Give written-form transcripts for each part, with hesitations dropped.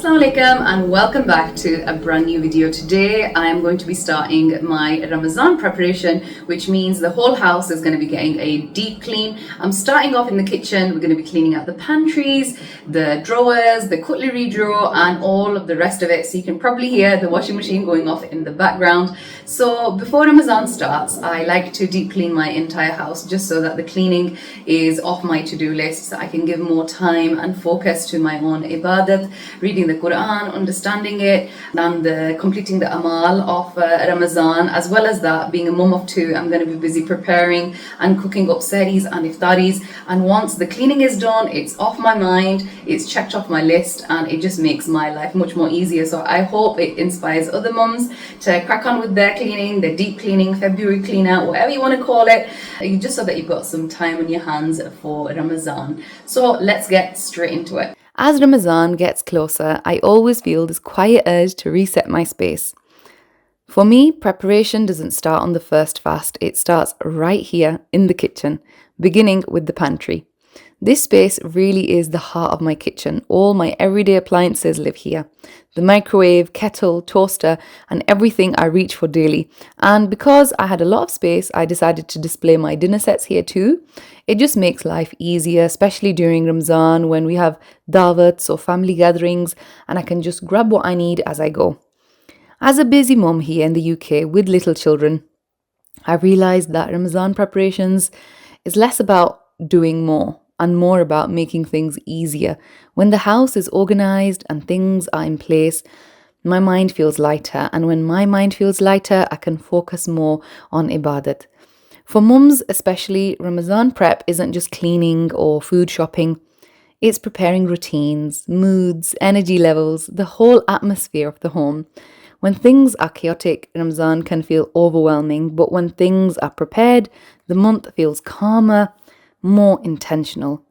Assalamu alaikum and welcome back to a brand new video. Today I am going to be starting my Ramadan preparation, which means the whole house is going to be getting a deep clean. I'm starting off in the kitchen. We're going to be cleaning out the pantries, the drawers, the cutlery drawer and all of the rest of it. So you can probably hear the washing machine going off in the background. So before Ramadan starts, I like to deep clean my entire house just so that the cleaning is off my to-do list, so I can give more time and focus to my own ibadat, reading the Quran, understanding it, and completing the amal of Ramadan. As well as that, being a mum of two, I'm going to be busy preparing and cooking up sehris and iftaris. And once the cleaning is done, it's off my mind, it's checked off my list, and it just makes my life much more easier. So I hope it inspires other mums to crack on with their cleaning, their deep cleaning, February clean out, whatever you want to call it, just so that you've got some time on your hands for Ramadan. So let's get straight into it. As Ramadan gets closer, I always feel this quiet urge to reset my space. For me, preparation doesn't start on the first fast, it starts right here in the kitchen, beginning with the pantry. This space really is the heart of my kitchen. All my everyday appliances live here. The microwave, kettle, toaster, and everything I reach for daily. And because I had a lot of space, I decided to display my dinner sets here too. It just makes life easier, especially during Ramzan when we have dawats or family gatherings, and I can just grab what I need as I go. As a busy mom here in the UK with little children, I realized that Ramzan preparations is less about doing more and more about making things easier. When the house is organized and things are in place, my mind feels lighter. And when my mind feels lighter, I can focus more on ibadat. For mums especially, Ramadan prep isn't just cleaning or food shopping. It's preparing routines, moods, energy levels, the whole atmosphere of the home. When things are chaotic, Ramadan can feel overwhelming. But when things are prepared, the month feels calmer, more intentional.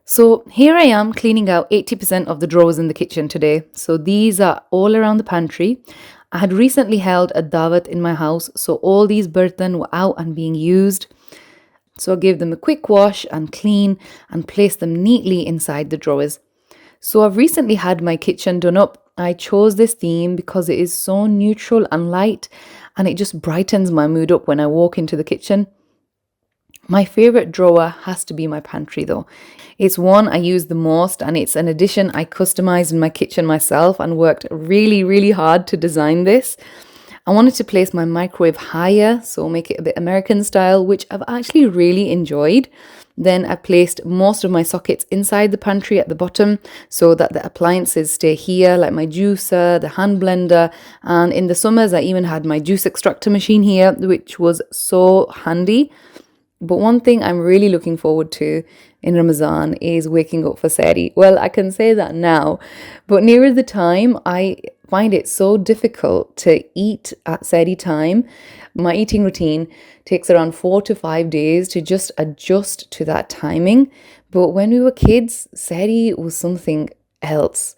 So here I am cleaning out 80% of the drawers in the kitchen today. So these are all around the pantry. I had recently held a dawat in my house, so all these burtan were out and being used. So I gave them a quick wash and clean and placed them neatly inside the drawers. So I've recently had my kitchen done up. I chose this theme because it is so neutral and light, and it just brightens my mood up when I walk into the kitchen. My favorite drawer has to be my pantry though. It's one I use the most, and it's an addition I customized in my kitchen myself and worked really hard to design this. I wanted to place my microwave higher, so make it a bit American style, which I've actually really enjoyed. Then I placed most of my sockets inside the pantry at the bottom so that the appliances stay here, like my juicer, the hand blender, and in the summers I even had my juice extractor machine here, which was so handy. But one thing I'm really looking forward to in Ramadan is waking up for sehri. Well, I can say that now, but nearer the time, I find it so difficult to eat at sehri time. My eating routine takes around 4 to 5 days to just adjust to that timing. But when we were kids, sehri was something else.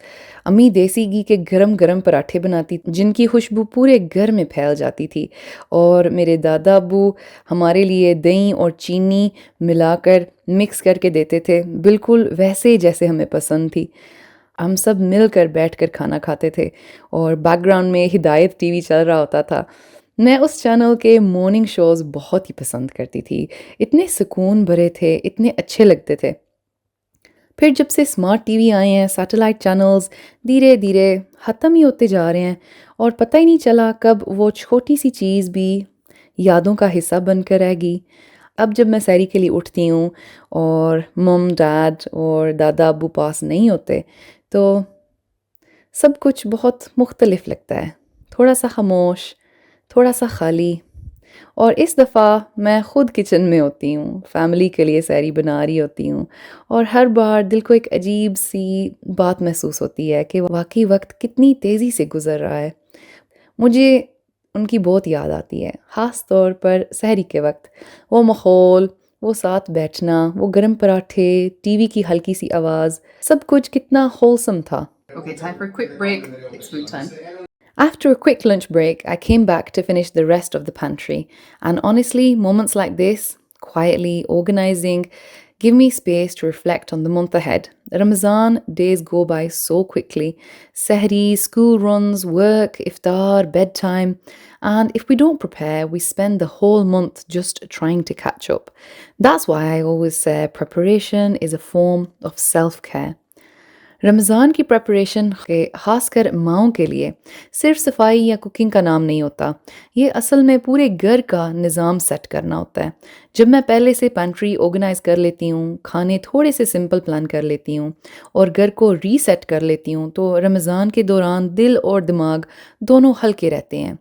अम्मी देसी घी के गरम गरम पराठे बनाती जिनकी खुशबू पूरे घर में फैल जाती थी, और मेरे दादा अब्बू हमारे लिए दही और चीनी मिलाकर मिक्स करके देते थे, बिल्कुल वैसे जैसे हमें पसंद थी. हम सब मिलकर बैठकर खाना खाते थे और बैकग्राउंड में हिदायत टीवी चल रहा होता था. मैं उस चैनल के मॉर्निंग शोज़ बहुत ही पसंद करती थी. इतने सुकून भरे थे, इतने अच्छे लगते थे. फिर जब से स्मार्ट टीवी आए हैं, सैटेलाइट चैनल्स धीरे धीरे ख़त्म ही होते जा रहे हैं, और पता ही नहीं चला कब वो छोटी सी चीज़ भी यादों का हिस्सा बनकर रहेगी. अब जब मैं सैरी के लिए उठती हूँ और मम डैड और दादा अब्बू पास नहीं होते, तो सब कुछ बहुत मुख्तलिफ लगता है. थोड़ा सा खामोश, थोड़ा सा खाली. और इस दफ़ा मैं ख़ुद किचन में होती हूँ, फैमिली के लिए सैरी बना रही होती हूँ, और हर बार दिल को एक अजीब सी बात महसूस होती है कि वाकई वक्त कितनी तेज़ी से गुज़र रहा है. मुझे उनकी बहुत याद आती है, ख़ास तौर पर सहरी के वक्त. वो माहौल, वो साथ बैठना, वो गर्म पराठे, टीवी की हल्की सी आवाज़, सब कुछ कितना होलसम था. Okay, time for a quick break. It's food time. After a quick lunch break, I came back to finish the rest of the pantry. And honestly, moments like this, quietly organizing, give me space to reflect on the month ahead. Ramazan days go by so quickly. Sehri, school runs, work, iftar, bedtime. And if we don't prepare, we spend the whole month just trying to catch up. That's why I always say preparation is a form of self care. Ramzan की preparation ख़ासकर माओं के लिए सिर्फ सफाई या cooking का नाम नहीं होता। ये असल में पूरे घर का निज़ाम सेट करना होता है। जब मैं पहले से पेंट्री ऑर्गेनाइज़ कर लेती हूँ, खाने थोड़े से सिंपल प्लान कर लेती हूँ और घर को रीसेट कर लेती हूँ, तो रमज़ान के दौरान दिल और दिमाग दोनों हल्के रहते हैं।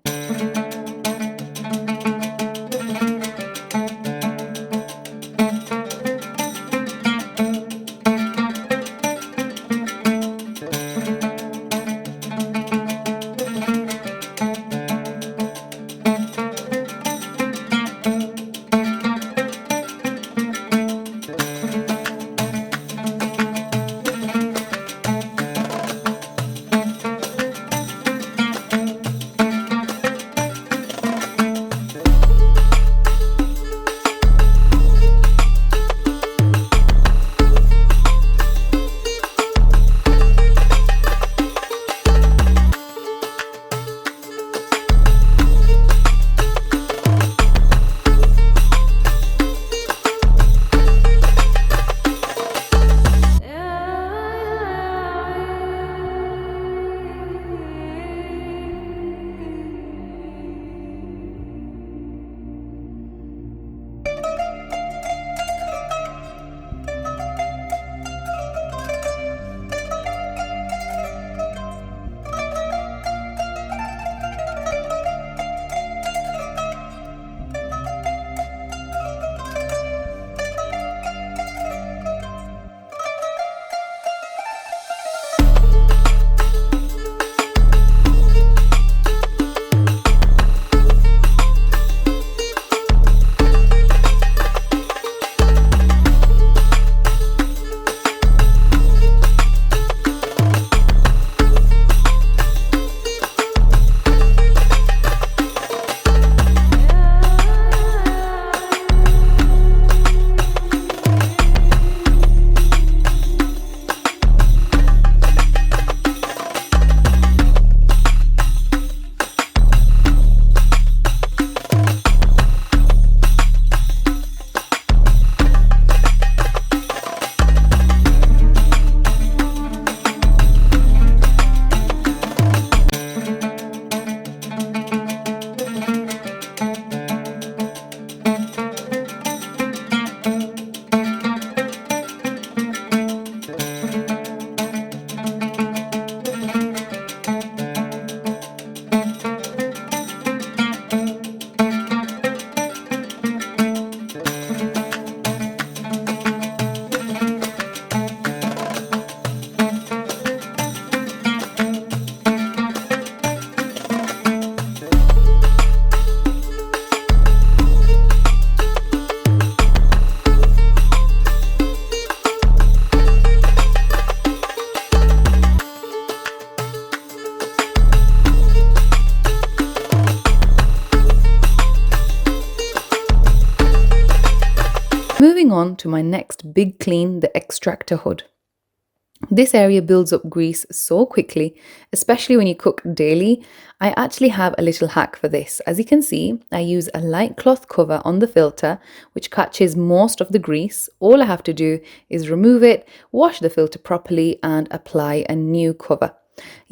Moving on to my next big clean, the extractor hood. This area builds up grease so quickly, especially when you cook daily. I actually have a little hack for this. As you can see, I use a light cloth cover on the filter, which catches most of the grease. All I have to do is remove it, wash the filter properly, and apply a new cover.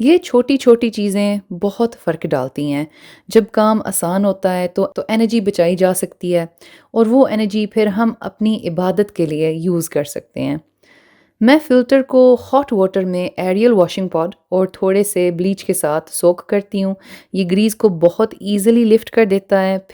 ये छोटी छोटी चीज़ें बहुत फ़र्क डालती हैं। जब काम आसान होता है तो एनर्जी बचाई जा सकती है और वो एनर्जी फिर हम अपनी इबादत के लिए यूज़ कर सकते हैं। मैं फ़िल्टर को हॉट वाटर में एरियल वॉशिंग पॉड और थोड़े से ब्लीच के साथ सोक करती हूँ। ये ग्रीस को बहुत ईज़िली लिफ्ट कर देता है।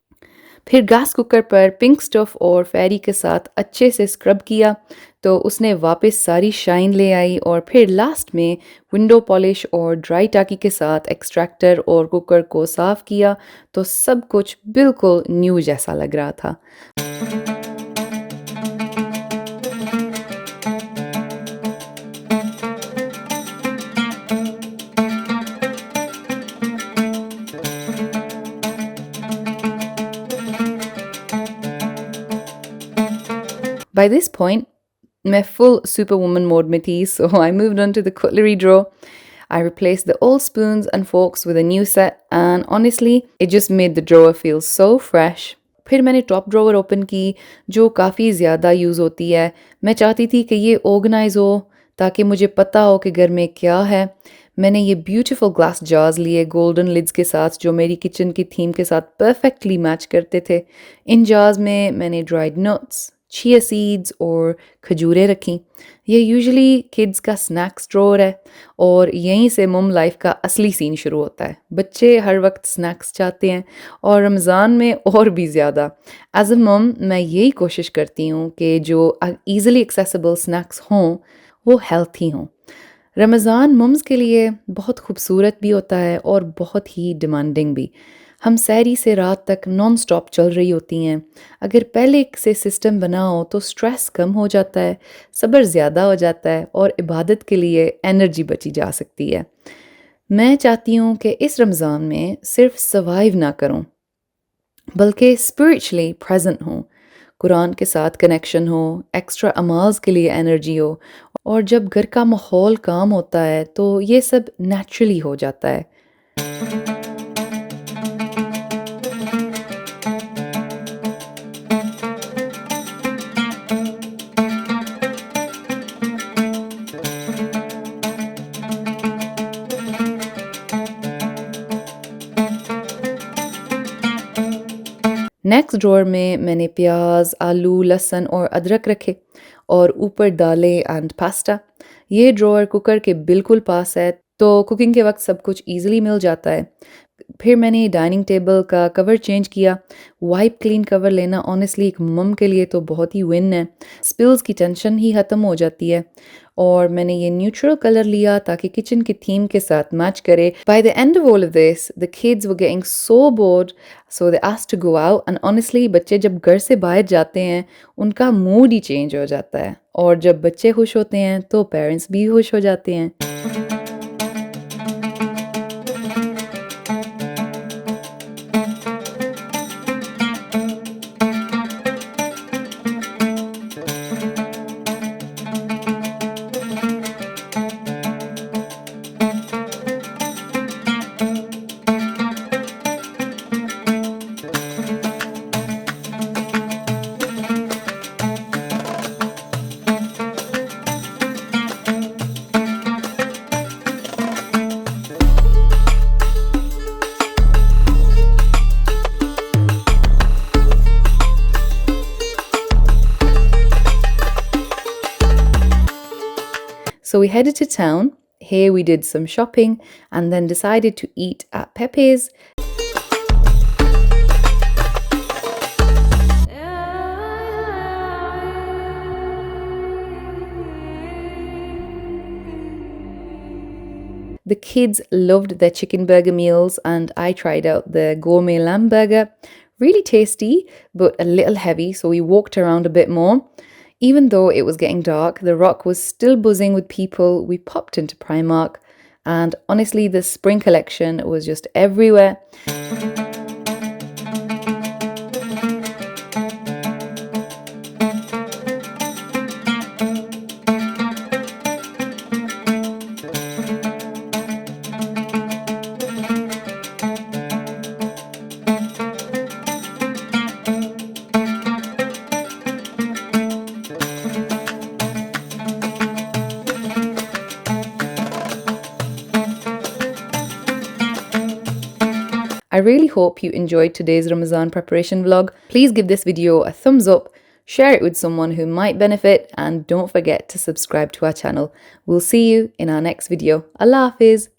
फिर गैस कुकर पर पिंक स्टफ और फेरी के साथ अच्छे से स्क्रब किया तो उसने वापस सारी शाइन ले आई, और फिर लास्ट में विंडो पॉलिश और ड्राई टाकी के साथ एक्सट्रैक्टर और कुकर को साफ़ किया तो सब कुछ बिल्कुल न्यू जैसा लग रहा था। By this point, मैं full superwoman mode में थी, so I moved on to the cutlery drawer. I replaced the old spoons and forks with a new set, and honestly, it just made the drawer feel so fresh. फिर मैंने top drawer open की, जो काफ़ी ज़्यादा use होती है. मैं चाहती थी कि ये ऑर्गेनाइज हो ताकि मुझे पता हो कि घर में क्या है. मैंने ये ब्यूटीफुल ग्लास जार्स लिए गोल्डन लिड्स के साथ, जो मेरी किचन की थीम के साथ परफेक्टली मैच करते थे. इन जार्स में मैंने ड्राइड नट्स, चिया सीड्स और खजूरें रखी. ये यूजुअली किड्स का स्नैक्स ड्रॉवर है और यहीं से मम लाइफ का असली सीन शुरू होता है. बच्चे हर वक्त स्नैक्स चाहते हैं और रमज़ान में और भी ज़्यादा. एज अ मम मैं यही कोशिश करती हूँ कि जो ईज़िली एक्सेसिबल स्नैक्स हों वो हेल्थी हों. रमज़ान मम्स के लिए बहुत खूबसूरत भी होता है और बहुत ही डिमांडिंग भी. हम सहरी से रात तक नॉन स्टॉप चल रही होती हैं. अगर पहले से सिस्टम बना हो तो स्ट्रेस कम हो जाता है, सब्र ज़्यादा हो जाता है और इबादत के लिए एनर्जी बची जा सकती है. मैं चाहती हूँ कि इस रमज़ान में सिर्फ सर्वाइव ना करूँ, बल्कि स्पिरिचुअली प्रेजेंट हूँ. कुरान के साथ कनेक्शन हो, एक्स्ट्रा अमाल्स के लिए एनर्जी हो, और जब घर का माहौल काम होता है तो ये सब नेचुरली हो जाता है. नेक्स्ट ड्रॉअर में मैंने प्याज, आलू, लहसुन और अदरक रखे और ऊपर दालें एंड पास्ता. ये ड्रॉअर कुकर के बिल्कुल पास है, तो कुकिंग के वक्त सब कुछ ईजिली मिल जाता है. फिर मैंने डाइनिंग टेबल का कवर चेंज किया. वाइप क्लीन कवर लेना ऑनेस्टली एक मम के लिए तो बहुत ही विन है. स्पिल्स की टेंशन ही ख़त्म हो जाती है. और मैंने ये न्यूट्रल कलर लिया ताकि किचन की थीम के साथ मैच करे. By the end of all of this, the kids were getting so bored, so they asked to go out. And honestly, बच्चे जब घर से बाहर जाते हैं, उनका मूड ही चेंज हो जाता है. और जब बच्चे खुश होते हैं, तो पेरेंट्स भी खुश हो जाते हैं. So we headed to town. Here we did some shopping and then decided to eat at Pepe's. The kids loved their chicken burger meals and I tried out the gourmet lamb burger. Really tasty, but a little heavy, so we walked around a bit more. Even though it was getting dark, the Rock was still buzzing with people. We popped into Primark, and honestly, the spring collection was just everywhere. I really hope you enjoyed today's Ramadan preparation vlog. Please give this video a thumbs up, share it with someone who might benefit, and don't forget to subscribe to our channel. We'll see you in our next video. Allah Hafiz.